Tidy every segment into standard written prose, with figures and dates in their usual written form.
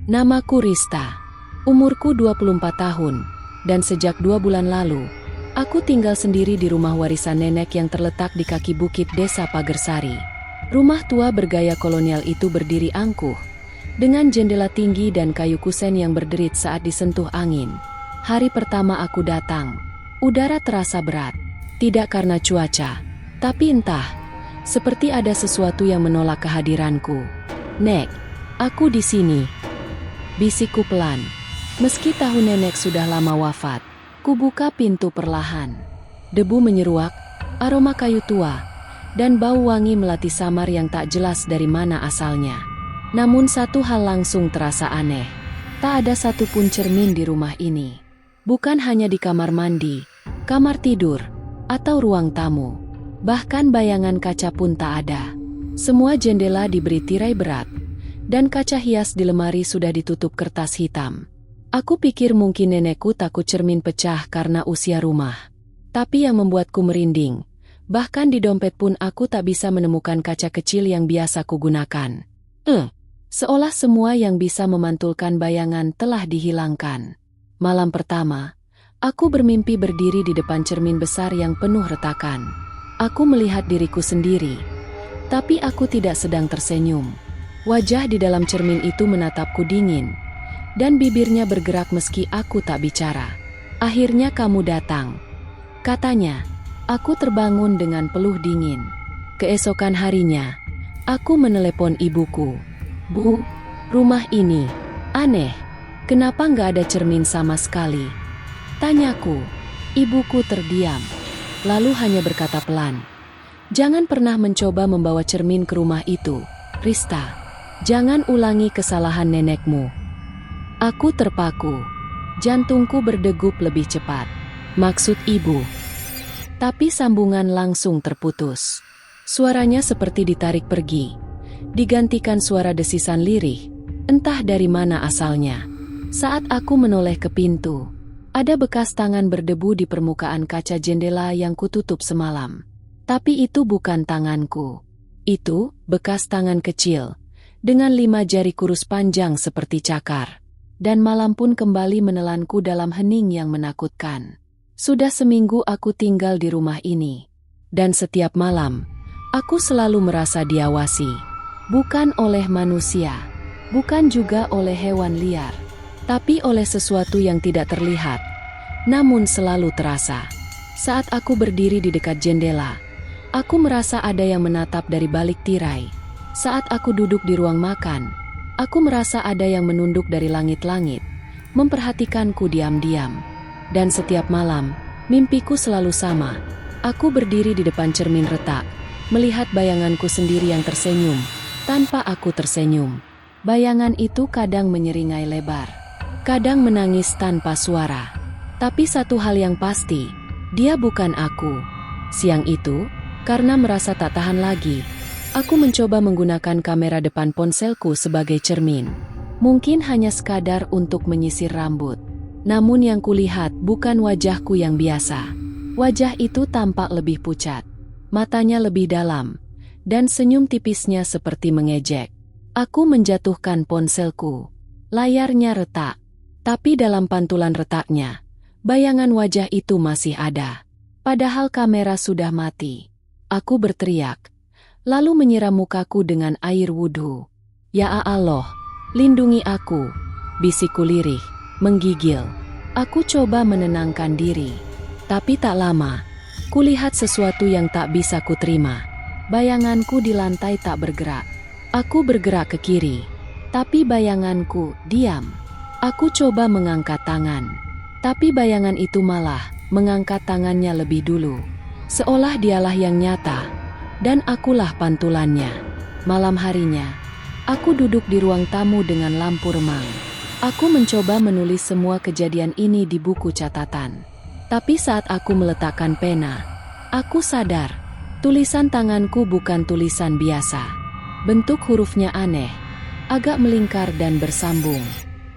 Namaku Rista. Umurku 24 tahun, dan sejak 2 bulan lalu, aku tinggal sendiri di rumah warisan nenek yang terletak di kaki bukit desa Pagersari. Rumah tua bergaya kolonial itu berdiri angkuh, dengan jendela tinggi dan kayu kusen yang berderit saat disentuh angin. Hari pertama aku datang, udara terasa berat. Tidak karena cuaca, tapi entah, seperti ada sesuatu yang menolak kehadiranku. "Nek, aku di sini," bisikku pelan. Meski tahu nenek sudah lama wafat, kubuka pintu perlahan. Debu menyeruak, aroma kayu tua, dan bau wangi melati samar yang tak jelas dari mana asalnya. Namun satu hal langsung terasa aneh. Tak ada satupun cermin di rumah ini. Bukan hanya di kamar mandi, kamar tidur, atau ruang tamu. Bahkan bayangan kaca pun tak ada. Semua jendela diberi tirai berat, dan kaca hias di lemari sudah ditutup kertas hitam. Aku pikir mungkin nenekku takut cermin pecah karena usia rumah. Tapi yang membuatku merinding, bahkan di dompet pun aku tak bisa menemukan kaca kecil yang biasa kugunakan. Seolah semua yang bisa memantulkan bayangan telah dihilangkan. Malam pertama, aku bermimpi berdiri di depan cermin besar yang penuh retakan. Aku melihat diriku sendiri, tapi aku tidak sedang tersenyum. Wajah di dalam cermin itu menatapku dingin, dan bibirnya bergerak meski aku tak bicara. "Akhirnya kamu datang," katanya. Aku terbangun dengan peluh dingin. Keesokan harinya, aku menelepon ibuku. "Bu, rumah ini aneh. Kenapa nggak ada cermin sama sekali?" tanyaku. Ibuku terdiam, lalu hanya berkata pelan, "Jangan pernah mencoba membawa cermin ke rumah itu, Rista. Jangan ulangi kesalahan nenekmu." Aku terpaku. Jantungku berdegup lebih cepat. Maksud ibu. Tapi sambungan langsung terputus. Suaranya seperti ditarik pergi, digantikan suara desisan lirih, entah dari mana asalnya. Saat aku menoleh ke pintu, ada bekas tangan berdebu di permukaan kaca jendela yang kututup semalam. Tapi itu bukan tanganku. Itu bekas tangan kecil, dengan 5 jari kurus panjang seperti cakar. Dan malam pun kembali menelanku dalam hening yang menakutkan. Sudah seminggu aku tinggal di rumah ini. Dan setiap malam, aku selalu merasa diawasi. Bukan oleh manusia, bukan juga oleh hewan liar, tapi oleh sesuatu yang tidak terlihat, namun selalu terasa. Saat aku berdiri di dekat jendela, aku merasa ada yang menatap dari balik tirai. Saat aku duduk di ruang makan, aku merasa ada yang menunduk dari langit-langit, memperhatikanku diam-diam. Dan setiap malam, mimpiku selalu sama. Aku berdiri di depan cermin retak, melihat bayanganku sendiri yang tersenyum, tanpa aku tersenyum. Bayangan itu kadang menyeringai lebar, kadang menangis tanpa suara. Tapi satu hal yang pasti, dia bukan aku. Siang itu, karena merasa tak tahan lagi, aku mencoba menggunakan kamera depan ponselku sebagai cermin. Mungkin hanya sekadar untuk menyisir rambut. Namun yang kulihat bukan wajahku yang biasa. Wajah itu tampak lebih pucat, matanya lebih dalam, dan senyum tipisnya seperti mengejek. Aku menjatuhkan ponselku. Layarnya retak, tapi dalam pantulan retaknya, bayangan wajah itu masih ada. Padahal kamera sudah mati. Aku berteriak, lalu menyiram mukaku dengan air wudhu. "Ya Allah, lindungi aku," bisikku lirih, menggigil. Aku coba menenangkan diri. Tapi tak lama, kulihat sesuatu yang tak bisa kuterima. Bayanganku di lantai tak bergerak. Aku bergerak ke kiri, tapi bayanganku diam. Aku coba mengangkat tangan, tapi bayangan itu malah mengangkat tangannya lebih dulu. Seolah dialah yang nyata, dan akulah pantulannya. Malam harinya, aku duduk di ruang tamu dengan lampu remang. Aku mencoba menulis semua kejadian ini di buku catatan. Tapi saat aku meletakkan pena, aku sadar, tulisan tanganku bukan tulisan biasa. Bentuk hurufnya aneh, agak melingkar dan bersambung.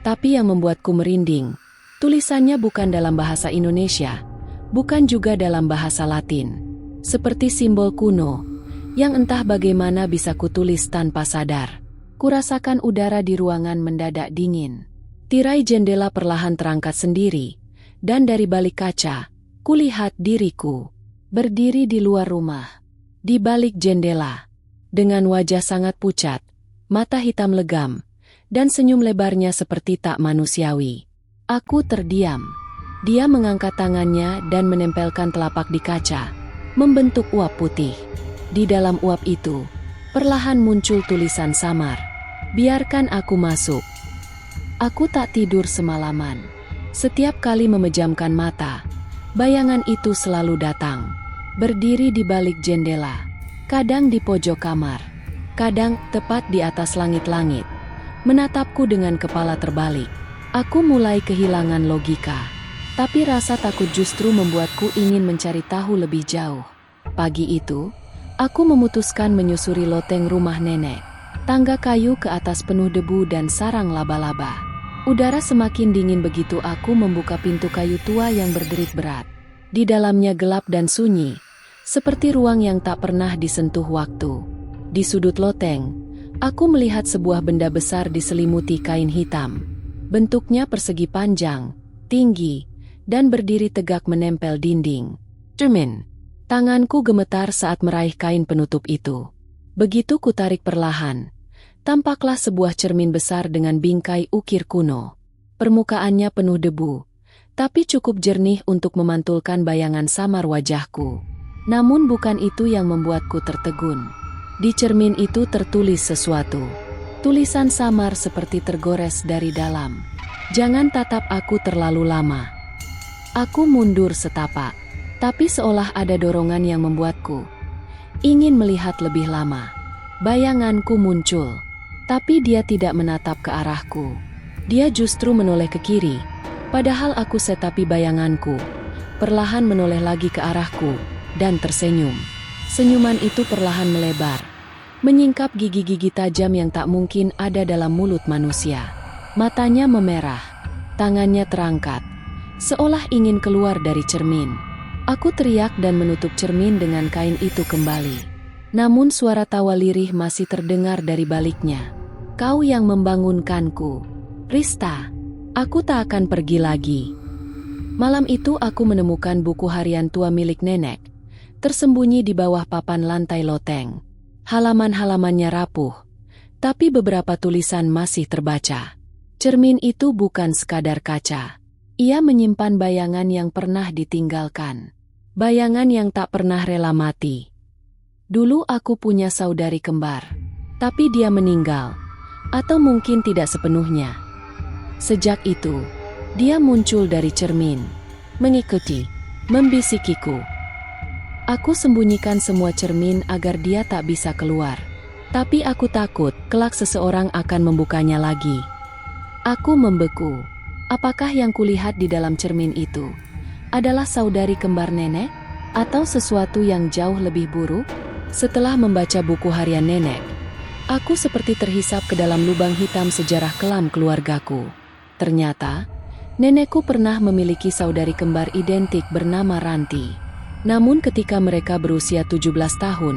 Tapi yang membuatku merinding, tulisannya bukan dalam bahasa Indonesia, bukan juga dalam bahasa Latin. Seperti simbol kuno, yang entah bagaimana bisa kutulis tanpa sadar. Kurasakan udara di ruangan mendadak dingin. Tirai jendela perlahan terangkat sendiri, dan dari balik kaca, kulihat diriku berdiri di luar rumah. Di balik jendela, dengan wajah sangat pucat, mata hitam legam, dan senyum lebarnya seperti tak manusiawi. Aku terdiam. Dia mengangkat tangannya dan menempelkan telapak di kaca, membentuk uap putih. Di dalam uap itu, perlahan muncul tulisan samar. Biarkan aku masuk. Aku tak tidur semalaman. Setiap kali memejamkan mata, bayangan itu selalu datang. Berdiri di balik jendela, kadang di pojok kamar, kadang tepat di atas langit-langit, menatapku dengan kepala terbalik. Aku mulai kehilangan logika. Tapi rasa takut justru membuatku ingin mencari tahu lebih jauh. Pagi itu, aku memutuskan menyusuri loteng rumah nenek. Tangga kayu ke atas penuh debu dan sarang laba-laba. Udara semakin dingin begitu aku membuka pintu kayu tua yang berderit berat. Di dalamnya gelap dan sunyi, seperti ruang yang tak pernah disentuh waktu. Di sudut loteng, aku melihat sebuah benda besar diselimuti kain hitam. Bentuknya persegi panjang, tinggi, dan berdiri tegak menempel dinding. Cermin. Tanganku gemetar saat meraih kain penutup itu. Begitu kutarik perlahan, tampaklah sebuah cermin besar dengan bingkai ukir kuno. Permukaannya penuh debu, tapi cukup jernih untuk memantulkan bayangan samar wajahku. Namun bukan itu yang membuatku tertegun. Di cermin itu tertulis sesuatu. Tulisan samar seperti tergores dari dalam. Jangan tatap aku terlalu lama. Aku mundur setapak, tapi seolah ada dorongan yang membuatku ingin melihat lebih lama. Bayanganku muncul, tapi dia tidak menatap ke arahku. Dia justru menoleh ke kiri, padahal aku setapi bayanganku. Perlahan menoleh lagi ke arahku, dan tersenyum. Senyuman itu perlahan melebar, menyingkap gigi-gigi tajam yang tak mungkin ada dalam mulut manusia. Matanya memerah, tangannya terangkat, seolah ingin keluar dari cermin. Aku teriak dan menutup cermin dengan kain itu kembali. Namun suara tawa lirih masih terdengar dari baliknya. Kau yang membangunkanku, Rista. Aku tak akan pergi lagi. Malam itu aku menemukan buku harian tua milik nenek, tersembunyi di bawah papan lantai loteng. Halaman-halamannya rapuh, tapi beberapa tulisan masih terbaca. Cermin itu bukan sekadar kaca. Ia menyimpan bayangan yang pernah ditinggalkan. Bayangan yang tak pernah rela mati. Dulu aku punya saudari kembar, tapi dia meninggal. Atau mungkin tidak sepenuhnya. Sejak itu, dia muncul dari cermin, mengikuti, membisikiku. Aku sembunyikan semua cermin agar dia tak bisa keluar. Tapi aku takut kelak seseorang akan membukanya lagi. Aku membeku. Apakah yang kulihat di dalam cermin itu adalah saudari kembar nenek? Atau sesuatu yang jauh lebih buruk? Setelah membaca buku harian nenek, aku seperti terhisap ke dalam lubang hitam sejarah kelam keluargaku. Ternyata, nenekku pernah memiliki saudari kembar identik bernama Ranti. Namun ketika mereka berusia 17 tahun,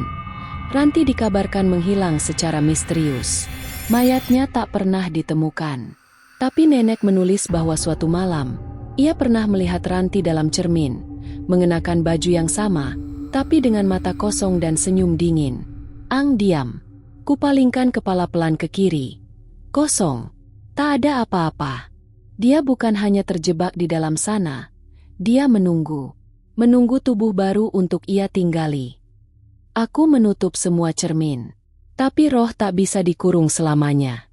Ranti dikabarkan menghilang secara misterius. Mayatnya tak pernah ditemukan. Tapi nenek menulis bahwa suatu malam, ia pernah melihat Ranti dalam cermin, mengenakan baju yang sama, tapi dengan mata kosong dan senyum dingin. Ang diam. Kupalingkan kepala pelan ke kiri. Kosong. Tak ada apa-apa. Dia bukan hanya terjebak di dalam sana. Dia menunggu. Menunggu tubuh baru untuk ia tinggali. Aku menutup semua cermin. Tapi roh tak bisa dikurung selamanya.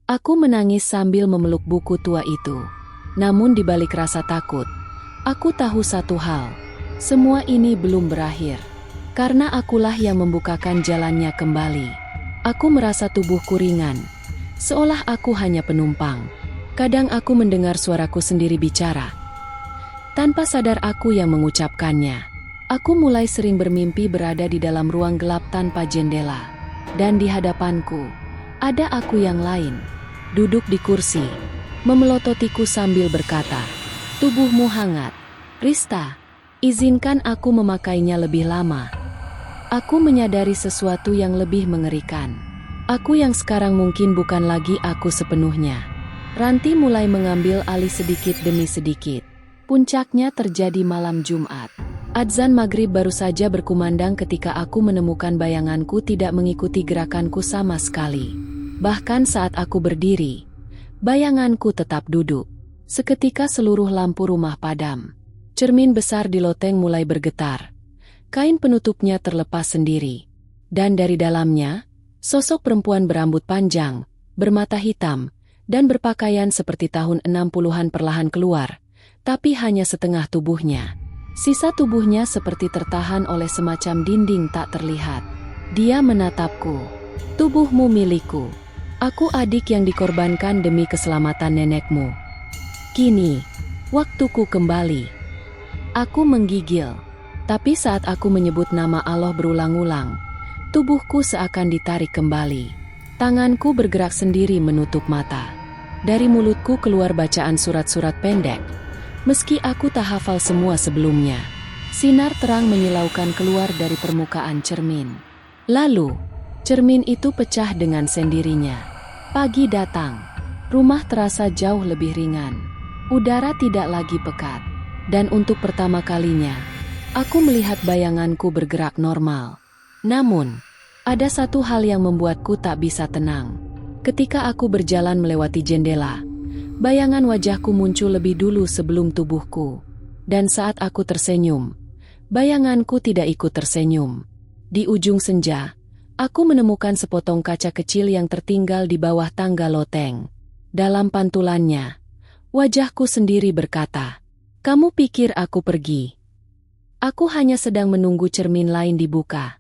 Aku menangis sambil memeluk buku tua itu. Namun di balik rasa takut, aku tahu satu hal. Semua ini belum berakhir. Karena akulah yang membukakan jalannya kembali. Aku merasa tubuhku ringan, seolah aku hanya penumpang. Kadang aku mendengar suaraku sendiri bicara. Tanpa sadar aku yang mengucapkannya. Aku mulai sering bermimpi berada di dalam ruang gelap tanpa jendela. Dan di hadapanku, ada aku yang lain. Duduk di kursi, memelototiku sambil berkata, "Tubuhmu hangat, Rista, izinkan aku memakainya lebih lama." Aku menyadari sesuatu yang lebih mengerikan. Aku yang sekarang mungkin bukan lagi aku sepenuhnya. Ranti mulai mengambil alih sedikit demi sedikit. Puncaknya terjadi malam Jumat. Adzan maghrib baru saja berkumandang ketika aku menemukan bayanganku tidak mengikuti gerakanku sama sekali. Bahkan saat aku berdiri, bayanganku tetap duduk. Seketika seluruh lampu rumah padam. Cermin besar di loteng mulai bergetar. Kain penutupnya terlepas sendiri. Dan dari dalamnya, sosok perempuan berambut panjang, bermata hitam, dan berpakaian seperti tahun 60-an perlahan keluar, tapi hanya setengah tubuhnya. Sisa tubuhnya seperti tertahan oleh semacam dinding tak terlihat. Dia menatapku. Tubuhmu milikku. Aku adik yang dikorbankan demi keselamatan nenekmu. Kini, waktuku kembali. Aku menggigil. Tapi saat aku menyebut nama Allah berulang-ulang, tubuhku seakan ditarik kembali. Tanganku bergerak sendiri menutup mata. Dari mulutku keluar bacaan surat-surat pendek. Meski aku tak hafal semua sebelumnya, sinar terang menyilaukan keluar dari permukaan cermin. Lalu, cermin itu pecah dengan sendirinya. Pagi datang. Rumah terasa jauh lebih ringan. Udara tidak lagi pekat. Dan untuk pertama kalinya, aku melihat bayanganku bergerak normal. Namun, ada satu hal yang membuatku tak bisa tenang. Ketika aku berjalan melewati jendela, bayangan wajahku muncul lebih dulu sebelum tubuhku. Dan saat aku tersenyum, bayanganku tidak ikut tersenyum. Di ujung senja, aku menemukan sepotong kaca kecil yang tertinggal di bawah tangga loteng. Dalam pantulannya, wajahku sendiri berkata, "Kamu pikir aku pergi? Aku hanya sedang menunggu cermin lain dibuka."